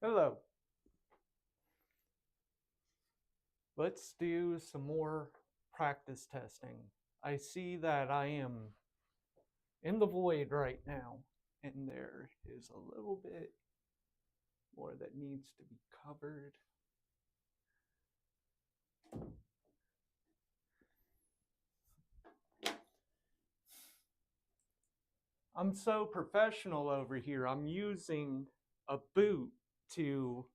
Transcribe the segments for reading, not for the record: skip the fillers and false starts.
Hello. Let's do some more practice testing. I see that I am in the void right now, and there is a little bit more that needs to be covered. I'm so professional over here. I'm using a boot to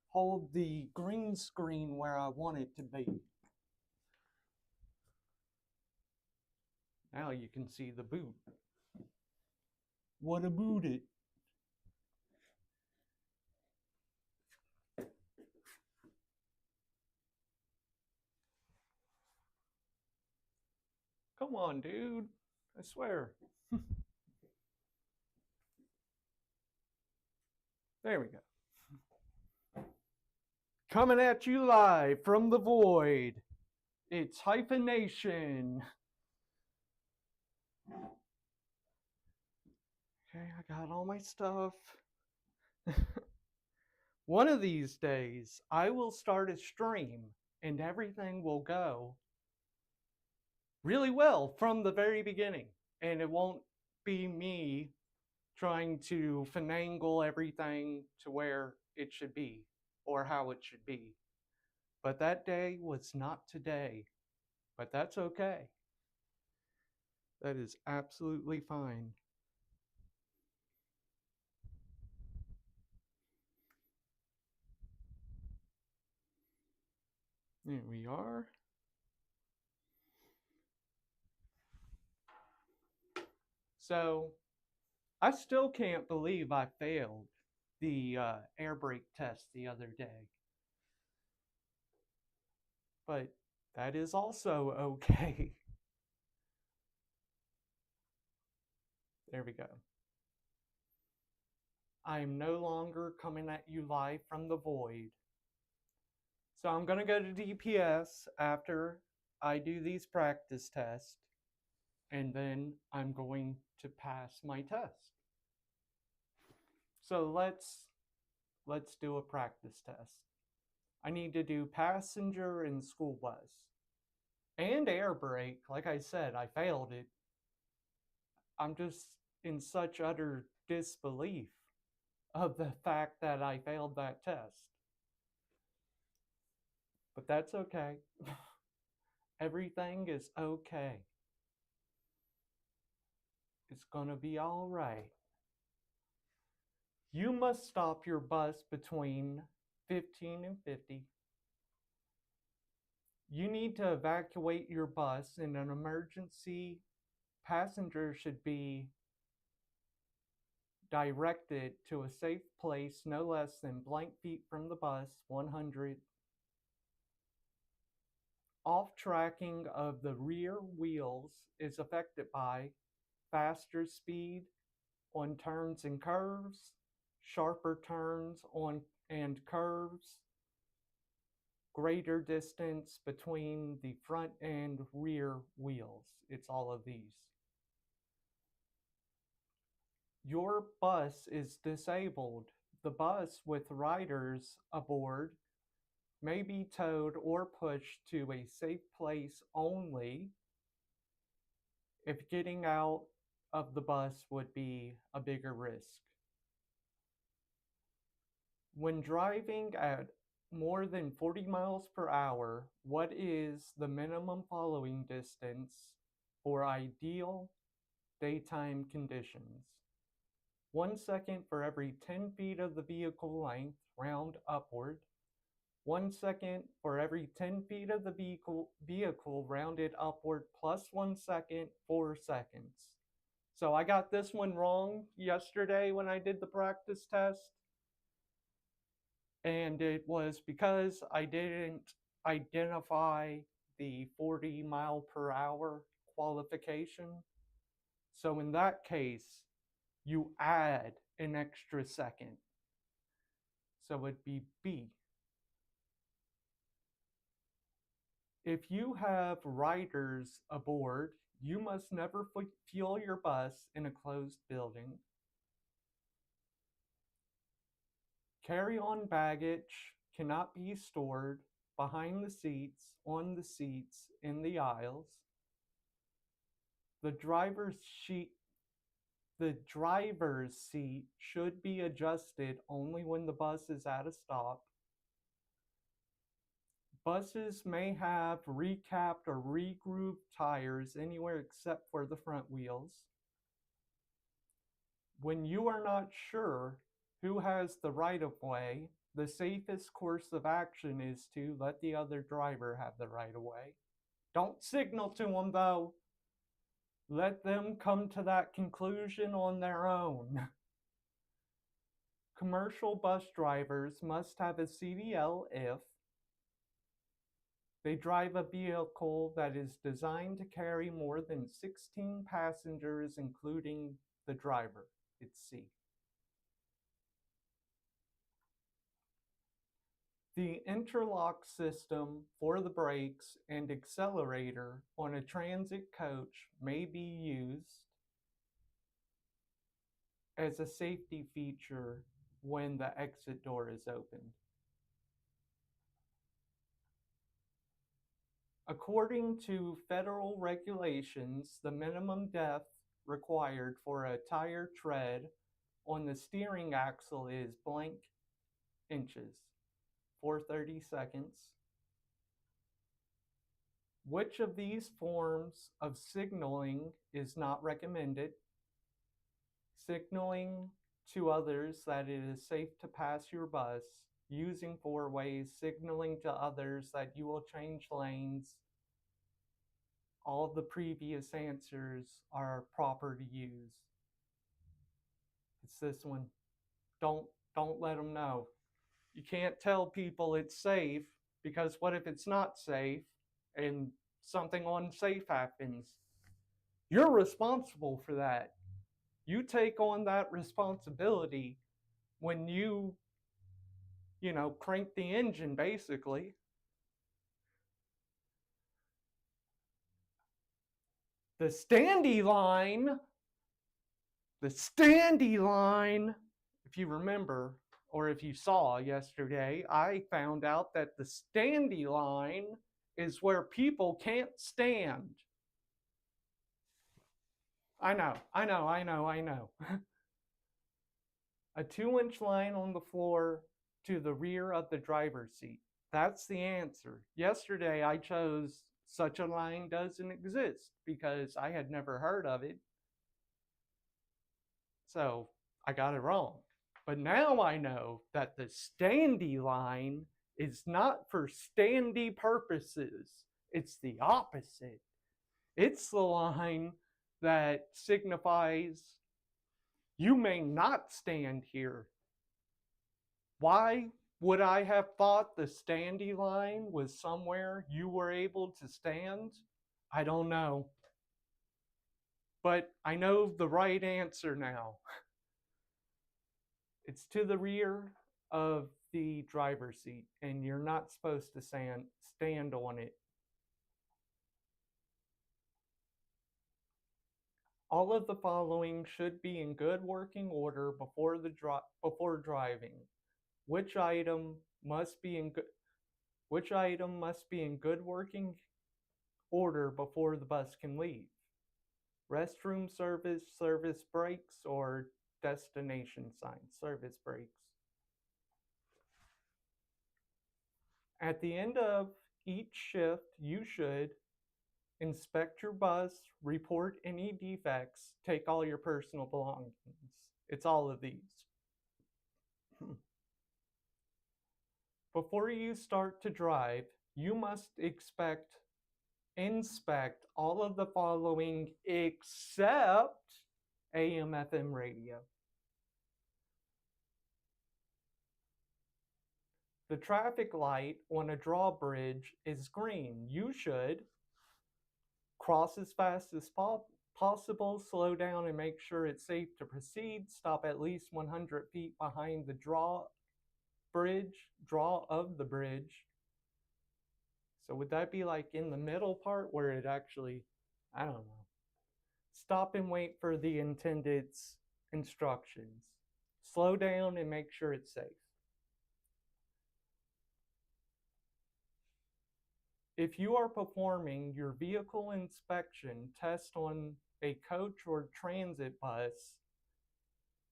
hold the green screen where I want it to be. Now you can see the boot. What a boot it. Come on, dude. I swear. There we go. Coming at you live from the void. It's hyphenation. Okay, I got all my stuff. One of these days, I will start a stream and everything will go really well from the very beginning. And it won't be me trying to finagle everything to where it should be or how it should be. But that day was not today. But that's okay. That is absolutely fine. There we are. So I still can't believe I failed the air brake test the other day. But that is also okay. There we go. I am no longer coming at you live from the void. So I'm going to go to DPS after I do these practice tests, and then I'm going to pass my test. So let's do a practice test. I need to do passenger and school bus. And air brake. Like I said, I failed it. I'm just in such utter disbelief of the fact that I failed that test. But that's okay. Everything is okay. It's gonna be all right. You must stop your bus between 15 and 50. You need to evacuate your bus in an emergency. Passengers should be directed to a safe place no less than blank feet from the bus, 100. Off tracking of the rear wheels is affected by faster speed on turns and curves, sharper turns on and curves, greater distance between the front and rear wheels. It's all of these. Your bus is disabled. The bus with riders aboard may be towed or pushed to a safe place only if getting out of the bus would be a bigger risk. When driving at more than 40 miles per hour, what is the minimum following distance for ideal daytime conditions? 1 second for every 10 feet of the vehicle length, round upward. 1 second for every 10 feet of the vehicle rounded upward, plus 1 second, 4 seconds. So I got this one wrong yesterday when I did the practice test. And it was because I didn't identify the 40 mile per hour qualification. So in that case, you add an extra second. So it'd be B. If you have riders aboard, you must never fuel your bus in a closed building. Carry-on baggage cannot be stored behind the seats, on the seats, in the aisles. The driver's seat should be adjusted only when the bus is at a stop. Buses may have recapped or regrouped tires anywhere except for the front wheels. When you are not sure who has the right of way, the safest course of action is to let the other driver have the right of way. Don't signal to them though. Let them come to that conclusion on their own. Commercial bus drivers must have a CDL if they drive a vehicle that is designed to carry more than 16 passengers, including the driver. It's C. The interlock system for the brakes and accelerator on a transit coach may be used as a safety feature when the exit door is opened. According to federal regulations, the minimum depth required for a tire tread on the steering axle is blank inches for 30 seconds. Which of these forms of signaling is not recommended? Signaling to others that it is safe to pass your bus, using four-ways, signaling to others that you will change lanes. All of the previous answers are proper to use. It's this one. Don't let them know. You can't tell people it's safe, because what if it's not safe and something unsafe happens? You're responsible for that. You take on that responsibility when you crank the engine, basically. The standy line, if you remember, or if you saw yesterday, I found out that the standy line is where people can't stand. I know. A 2-inch line on the floor to the rear of the driver's seat. That's the answer. Yesterday I chose such a line doesn't exist because I had never heard of it. So I got it wrong. But now I know that the standy line is not for standy purposes. It's the opposite. It's the line that signifies you may not stand here. Why would I have thought the standy line was somewhere you were able to stand? I don't know. But I know the right answer now. It's to the rear of the driver's seat, and you're not supposed to stand on it. All of the following should be in good working order before driving. Which item must be in good working order before the bus can leave? Restroom service, service breaks, or destination signs, service breaks. At the end of each shift, you should inspect your bus, report any defects, take all your personal belongings. It's all of these. Before you start to drive, you must inspect all of the following except AM/FM radio. The traffic light on a drawbridge is green. You should cross as fast as possible, slow down and make sure it's safe to proceed, stop at least 100 feet behind the draw of the bridge. So would that be like in the middle part where it actually, I don't know. Stop and wait for the intended instructions. Slow down and make sure it's safe. If you are performing your vehicle inspection test on a coach or transit bus,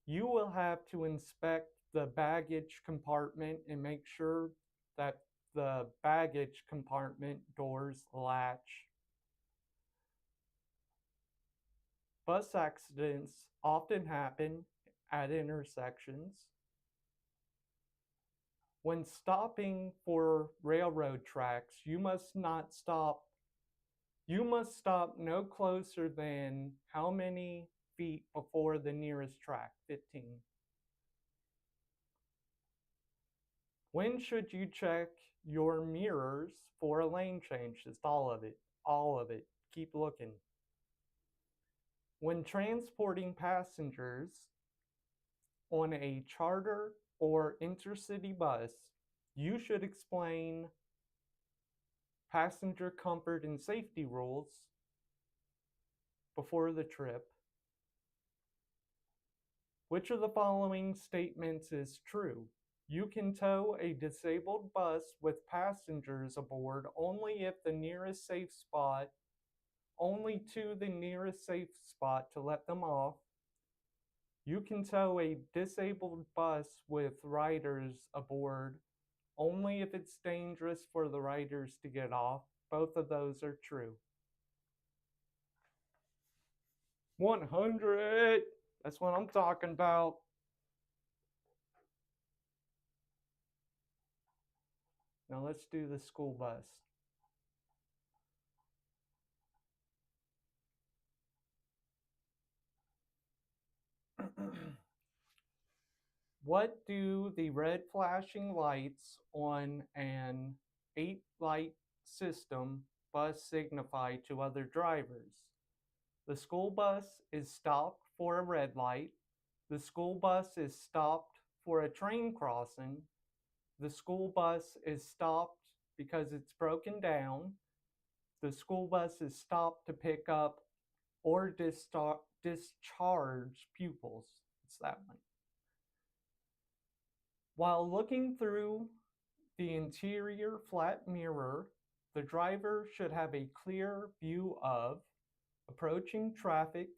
you will have to inspect the baggage compartment and make sure that the baggage compartment doors latch. Bus accidents often happen at intersections. When stopping for railroad tracks, you must stop no closer than how many feet before the nearest track? 15. When should you check your mirrors for a lane change? Just all of it. All of it. Keep looking. When transporting passengers on a charter or intercity bus, you should explain passenger comfort and safety rules before the trip. Which of the following statements is true? You can tow a disabled bus with passengers aboard only to the nearest safe spot to let them off. You can tow a disabled bus with riders aboard only if it's dangerous for the riders to get off. Both of those are true. 100! That's what I'm talking about. Now let's do the school bus. What do the red flashing lights on an 8-light system bus signify to other drivers? The school bus is stopped for a red light. The school bus is stopped for a train crossing. The school bus is stopped because it's broken down. The school bus is stopped to pick up or discharge pupils. It's that one. While looking through the interior flat mirror, the driver should have a clear view of approaching traffic,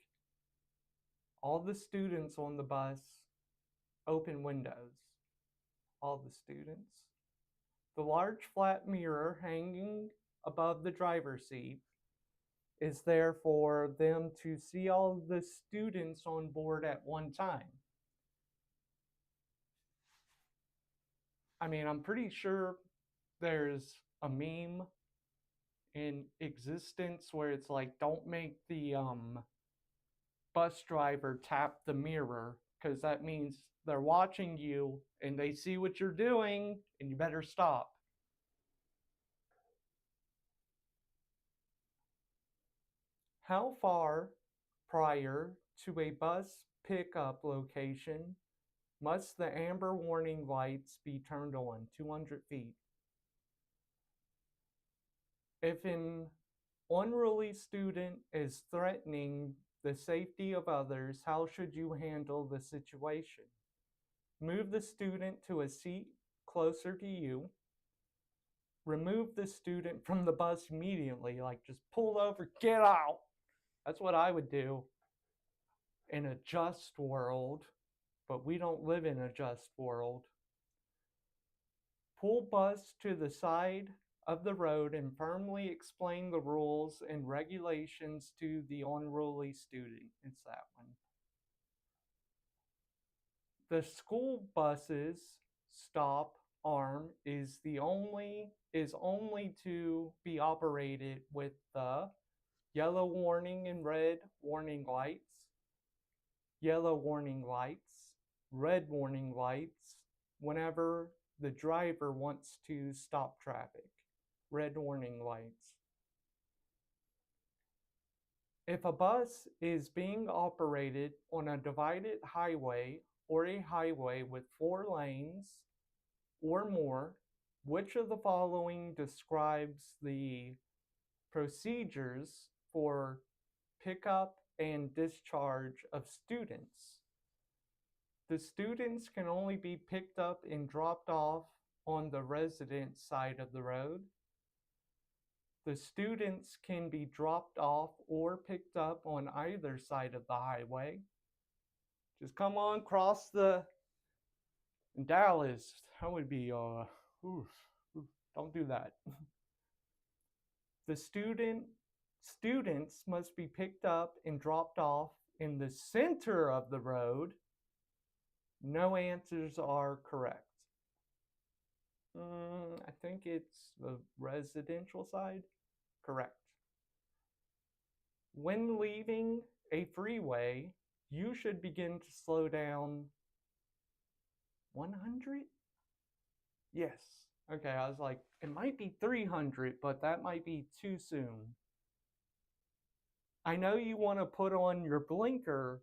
all the students on the bus, open windows, all the students. The large flat mirror hanging above the driver's seat is there for them to see all the students on board at one time. I mean, I'm pretty sure there's a meme in existence where it's like, don't make the bus driver tap the mirror, because that means they're watching you and they see what you're doing and you better stop. How far prior to a bus pickup location must the amber warning lights be turned on? 200 feet. If an unruly student is threatening the safety of others, how should you handle the situation? Move the student to a seat closer to you. Remove the student from the bus immediately, like just pull over, get out. That's what I would do in a just world, but we don't live in a just world. Pull bus to the side of the road and firmly explain the rules and regulations to the unruly student. It's that one. The school bus's stop arm is only to be operated with the yellow warning and red warning lights, yellow warning lights, red warning lights whenever the driver wants to stop traffic, red warning lights. If a bus is being operated on a divided highway or a highway with 4 lanes or more, which of the following describes the procedures for pickup and discharge of students? The students can only be picked up and dropped off on the resident side of the road. The students can be dropped off or picked up on either side of the highway. Just come on, cross the Dallas. That would be oof, oof, don't do that. The students must be picked up and dropped off in the center of the road. No answers are correct. I think it's the residential side. Correct. When leaving a freeway, you should begin to slow down 100? Yes. Okay, I was like, it might be 300, but that might be too soon. I know you want to put on your blinker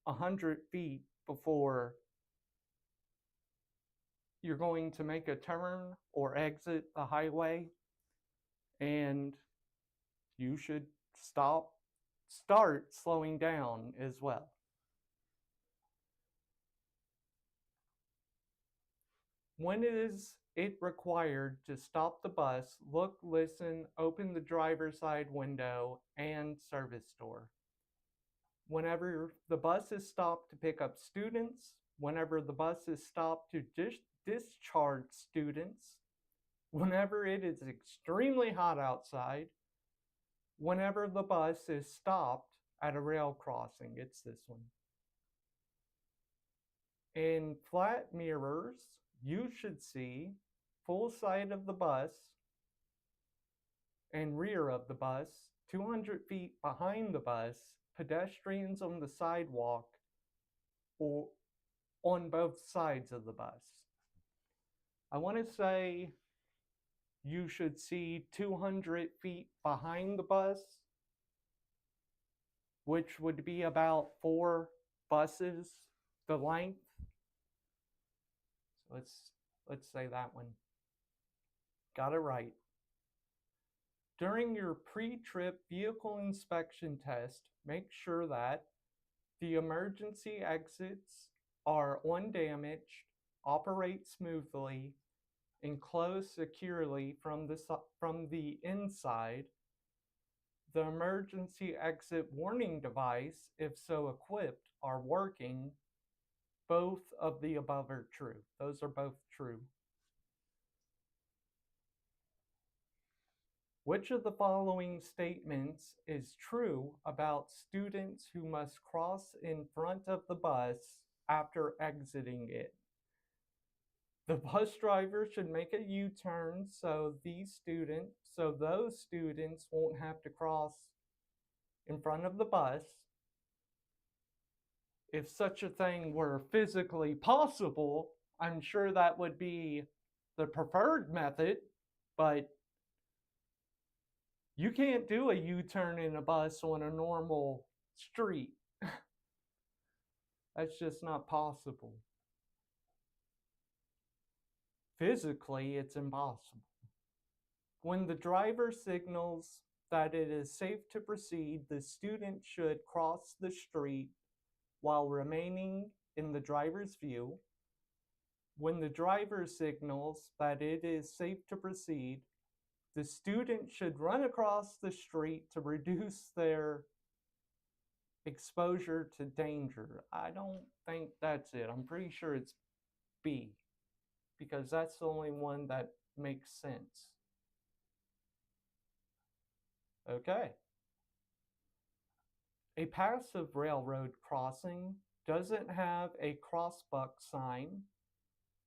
100 feet before you're going to make a turn or exit the highway, and you should start slowing down as well. When is it required to stop the bus, look, listen, open the driver's side window, and service door? Whenever the bus is stopped to pick up students, whenever the bus is stopped to discharge students, whenever it is extremely hot outside, whenever the bus is stopped at a rail crossing. It's this one. In flat mirrors, you should see full side of the bus and rear of the bus, 200 feet behind the bus, pedestrians on the sidewalk or on both sides of the bus. I want to say you should see 200 feet behind the bus, which would be about 4 buses the length. So let's say that one. Got it right. During your pre-trip vehicle inspection test, make sure that the emergency exits are undamaged, operate smoothly, and close securely from the inside. The emergency exit warning device, if so equipped, are working. Both of the above are true. Those are both true. Which of the following statements is true about students who must cross in front of the bus after exiting it? The bus driver should make a U-turn so those students won't have to cross in front of the bus. If such a thing were physically possible, I'm sure that would be the preferred method, but you can't do a U-turn in a bus on a normal street. That's just not possible. Physically, it's impossible. When the driver signals that it is safe to proceed, the student should cross the street while remaining in the driver's view. When the driver signals that it is safe to proceed, the student should run across the street to reduce their exposure to danger. I don't think that's it. I'm pretty sure it's B, because that's the only one that makes sense. Okay. A passive railroad crossing doesn't have a crossbuck sign,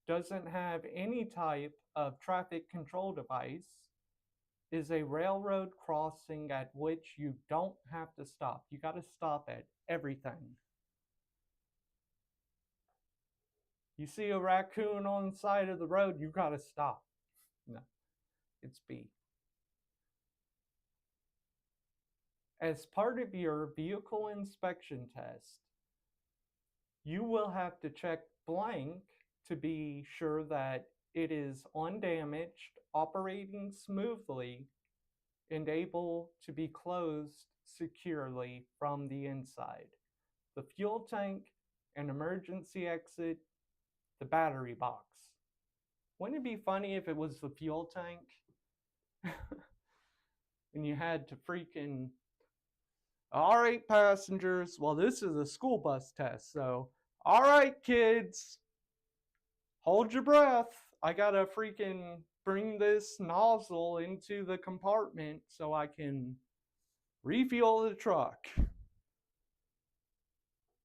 doesn't have any type of traffic control device, is a railroad crossing at which you don't have to stop. You got to stop at everything. You see a raccoon on the side of the road, you got to stop. No, it's B. As part of your vehicle inspection test, you will have to check blank to be sure that it is undamaged, operating smoothly, and able to be closed securely from the inside. The fuel tank, an emergency exit, the battery box. Wouldn't it be funny if it was the fuel tank? and you had to freaking, all right, passengers, well, this is a school bus test, so, all right, kids, hold your breath. I gotta freaking bring this nozzle into the compartment so I can refuel the truck.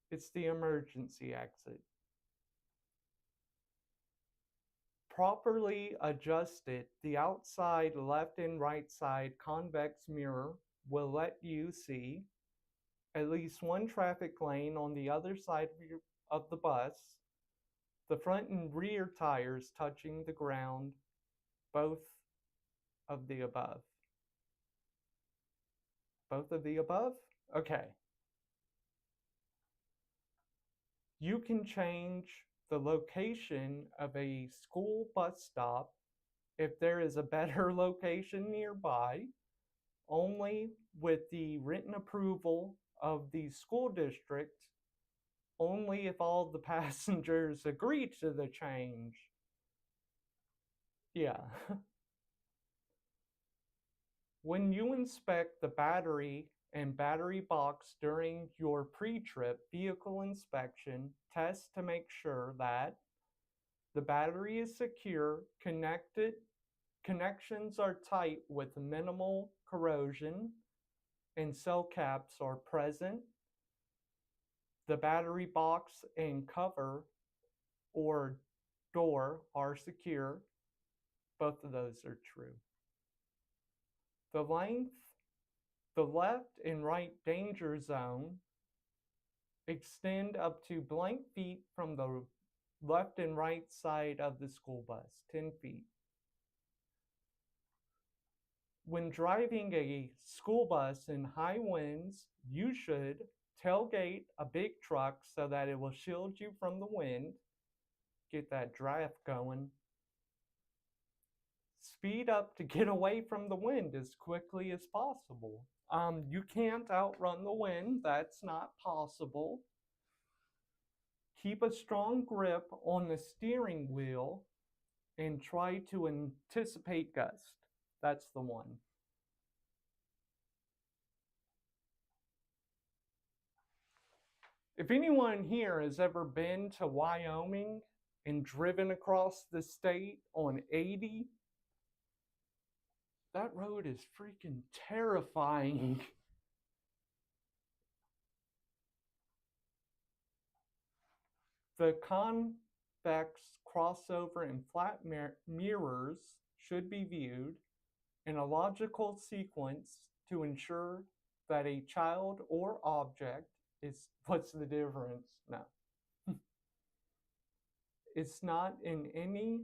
It's the emergency exit. Properly adjusted, the outside left and right side convex mirror will let you see at least one traffic lane on the other side of the bus, the front and rear tires touching the ground, both of the above. Both of the above? Okay. You can change the location of a school bus stop if there is a better location nearby, only with the written approval of the school district, only if all the passengers agree to the change. Yeah. When you inspect the battery and battery box during your pre-trip vehicle inspection, test to make sure that the battery is secure, connections are tight with minimal corrosion, and cell caps are present. The battery box and cover or door are secure. Both of those are true. The length, the left and right danger zone extend up to blank feet from the left and right side of the school bus, 10 feet. When driving a school bus in high winds, you should tailgate a big truck so that it will shield you from the wind, get that draft going. Speed up to get away from the wind as quickly as possible. You can't outrun the wind, that's not possible. Keep a strong grip on the steering wheel and try to anticipate gust. That's the one. If anyone here has ever been to Wyoming and driven across the state on 80, that road is freaking terrifying. The convex crossover and flat mirrors should be viewed in a logical sequence to ensure that a child or object is, what's the difference? No. It's not in any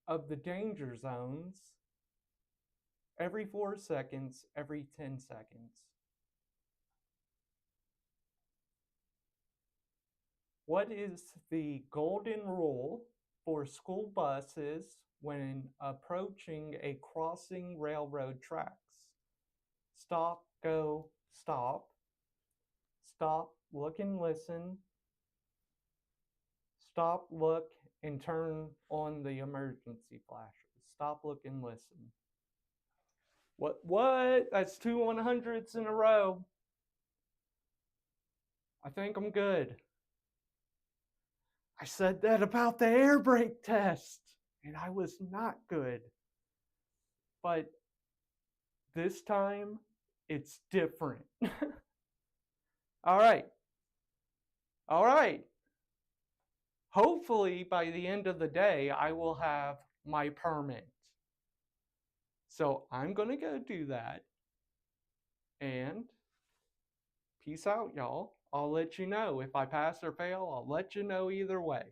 of the danger zones every 4 seconds, every 10 seconds. What is the golden rule for school buses when approaching a crossing railroad tracks? Stop, go, stop. Stop, look and listen. Stop, look, and turn on the emergency flashes. Stop, look, and listen. What? That's 2 100s in a row. I think I'm good. I said that about the air brake test, and I was not good. But this time, it's different. All right. All right. Hopefully, by the end of the day, I will have my permit. So I'm going to go do that. And peace out, y'all. I'll let you know. If I pass or fail, I'll let you know either way.